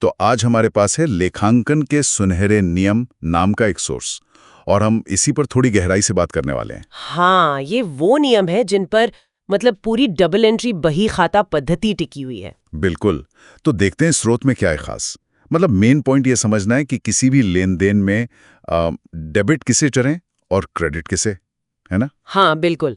तो आज हमारे पास है लेखांकन के सुनहरे नियम नाम का एक सोर्स, और हम इसी पर थोड़ी गहराई से बात करने वाले हैं। हाँ, ये वो नियम है जिन पर पूरी डबल एंट्री बही खाता पद्धति टिकी हुई है। बिल्कुल। तो देखते हैं स्रोत में क्या है खास। मेन पॉइंट ये समझना है कि किसी भी लेन देन में डेबिट किसे चढ़े और क्रेडिट किसे, है ना? हाँ, बिल्कुल।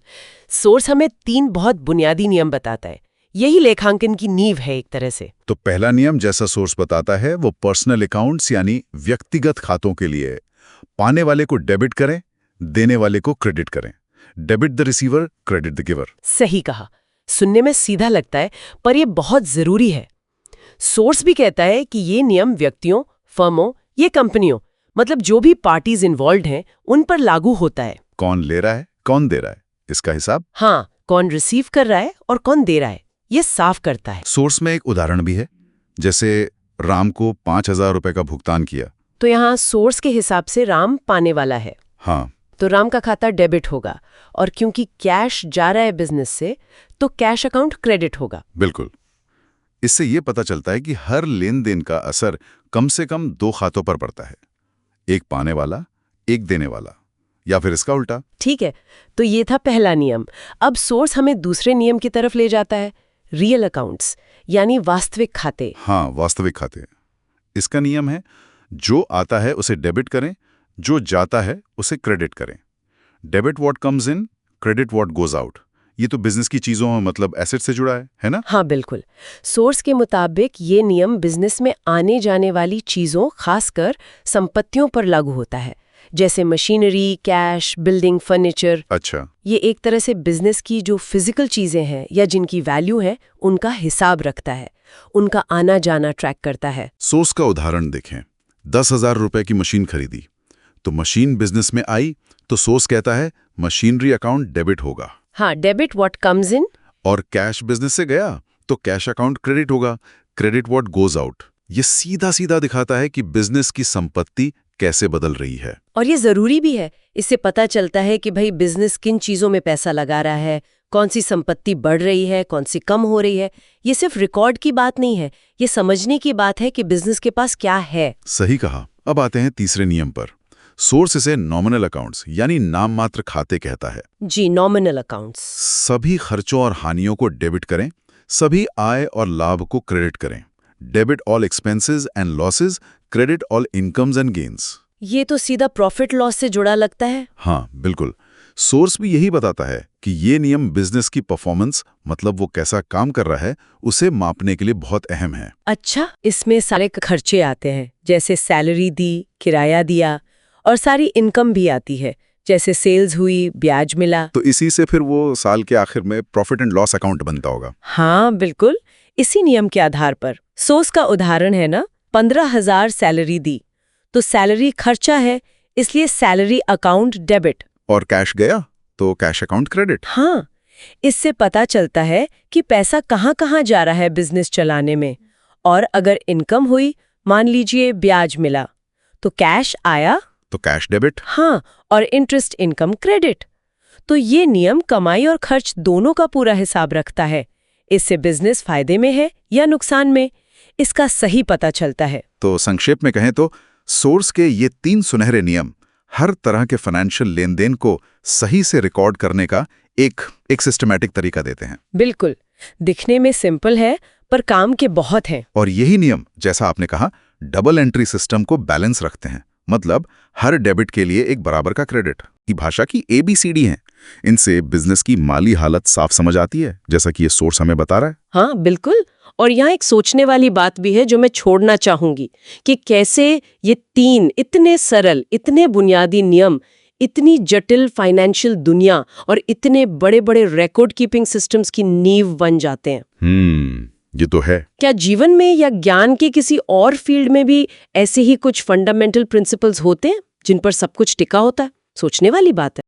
सोर्स हमें 3 बहुत बुनियादी नियम बताता है। यही लेखांकन की नींव है एक तरह से। तो पहला नियम, जैसा सोर्स बताता है, वो पर्सनल अकाउंट्स यानी व्यक्तिगत खातों के लिए है। पाने वाले को डेबिट करें, देने वाले को क्रेडिट करें। Debit the receiver, credit the giver. सही कहा। सुनने में सीधा लगता है, पर यह बहुत जरूरी है। सोर्स भी कहता है कि ये नियम व्यक्तियों, फर्मों, ये कंपनियों, जो भी पार्टीज इन्वॉल्व हैं, उन पर लागू होता है। कौन ले रहा है, कौन दे रहा है, इसका हिसाब। हाँ, कौन रिसीव कर रहा है और कौन दे रहा है, ये साफ करता है। सोर्स में एक उदाहरण भी है, जैसे राम को 5,000 रुपए का भुगतान किया। तो यहाँ सोर्स के हिसाब से राम पाने वाला है। हाँ, तो राम का खाता डेबिट होगा, और क्योंकि कैश जा रहा है बिजनेस से, तो कैश अकाउंट क्रेडिट होगा। बिल्कुल। इससे ये पता चलता है कि हर लेन देन का असर कम से कम 2 खातों पर पड़ता है, एक पाने वाला, एक देने वाला, या फिर इसका उल्टा। ठीक है, तो ये था पहला नियम। अब सोर्स हमें दूसरे नियम की तरफ ले जाता है, रियल अकाउंट्स यानी वास्तविक खाते। हाँ, वास्तविक खाते। इसका नियम है, जो आता है उसे डेबिट करें, जो जाता है उसे क्रेडिट करें। Debit what comes in, credit what goes out. ये तो बिजनेस की चीजों एसेट से जुड़ा है ना? हाँ, बिल्कुल। सोर्स के मुताबिक ये नियम बिजनेस में आने जाने वाली चीजों, खासकर संपत्तियों पर लागू होता है, जैसे मशीनरी, कैश, बिल्डिंग, फर्नीचर। अच्छा। ये एक तरह से बिजनेस की जो फिजिकल चीजें हैं या जिनकी वैल्यू है, उनका हिसाब रखता है, उनका आना जाना ट्रैक करता है। सोर्स का उदाहरण देखें। 10,000 रुपए की मशीन खरीदी, तो मशीन बिजनेस में आई, तो सोर्स कहता है मशीनरी अकाउंट डेबिट होगा। हाँ, डेबिट व्हाट कम्स इन। और कैश बिजनेस से गया, तो कैश अकाउंट क्रेडिट होगा, क्रेडिट व्हाट गोज आउट। ये सीधा सीधा दिखाता है कि बिजनेस की संपत्ति कैसे बदल रही है। और ये जरूरी भी है। इससे पता चलता है कि भाई बिजनेस किन चीजों में पैसा लगा रहा है, कौन सी संपत्ति बढ़ रही है, कौन सी कम हो रही है। ये सिर्फ रिकॉर्ड की बात नहीं है, ये समझने की बात है कि बिजनेस के पास क्या है। सही कहा। अब आते हैं तीसरे नियम पर। सोर्स इसे नॉमिनल अकाउंट्स यानी नाम मात्र खाते कहता है। जी, नॉमिनल अकाउंट्स। सभी खर्चों और हानियों को डेबिट करें, सभी आय और लाभ को क्रेडिट करें। Debit all expenses and losses, credit all incomes and gains. ये तो सीधा प्रॉफिट लॉस से जुड़ा लगता है। हाँ, बिल्कुल। सोर्स भी यही बताता है कि ये नियम बिजनेस की परफॉर्मेंस, वो कैसा काम कर रहा है, उसे मापने के लिए बहुत अहम है। अच्छा, इसमें सारे खर्चे आते हैं, जैसे सैलरी दी, किराया दिया, और सारी इनकम भी आती है, जैसे सेल्स हुई, ब्याज मिला। तो इसी से फिर वो साल के आखिर में प्रॉफिट एंड लॉस अकाउंट बनता होगा। हाँ, बिल्कुल। इसी नियम के आधार पर सोर्स का उदाहरण है ना, 15,000 सैलरी दी, तो सैलरी खर्चा है, इसलिए सैलरी अकाउंट डेबिट। और कैश गया, तो कैश अकाउंट क्रेडिट। हाँ, इससे पता चलता है कि पैसा कहाँ कहाँ जा रहा है बिजनेस चलाने में। और अगर इनकम हुई, मान लीजिए ब्याज मिला, तो कैश आया, तो कैश डेबिट। हाँ, और इंटरेस्ट इनकम क्रेडिट। तो ये नियम कमाई और खर्च दोनों का पूरा हिसाब रखता है। इससे बिजनेस फायदे में है या नुकसान में, इसका सही पता चलता है। तो संक्षेप में कहें तो सोर्स के ये 3 सुनहरे नियम हर तरह के फाइनेंशियल लेन देन को सही से रिकॉर्ड करने का एक सिस्टमैटिक तरीका देते हैं। बिल्कुल। दिखने में सिंपल है, पर काम के बहुत हैं। और यही नियम, जैसा आपने कहा, डबल एंट्री सिस्टम को बैलेंस रखते हैं। हर डेबिट के लिए एक बराबर का क्रेडिट की भाषा की ABCD है। इनसे बिजनेस की माली हालत साफ समझ आती है, जैसा कि ये सोर्स हमें बता रहा है। हाँ, बिल्कुल। और यहाँ एक सोचने वाली बात भी है जो मैं छोड़ना चाहूंगी, कि कैसे ये 3 इतने सरल, इतने बुनियादी नियम इतनी जटिल फाइनेंशियल दुनिया और इतने बड़े बड़े रिकॉर्ड कीपिंग सिस्टम्स की नींव बन जाते हैं। ये तो है। क्या जीवन में या ज्ञान के किसी और फील्ड में भी ऐसे ही कुछ फंडामेंटल प्रिंसिपल्स होते हैं जिन पर सब कुछ टिका होता है? सोचने वाली बात है।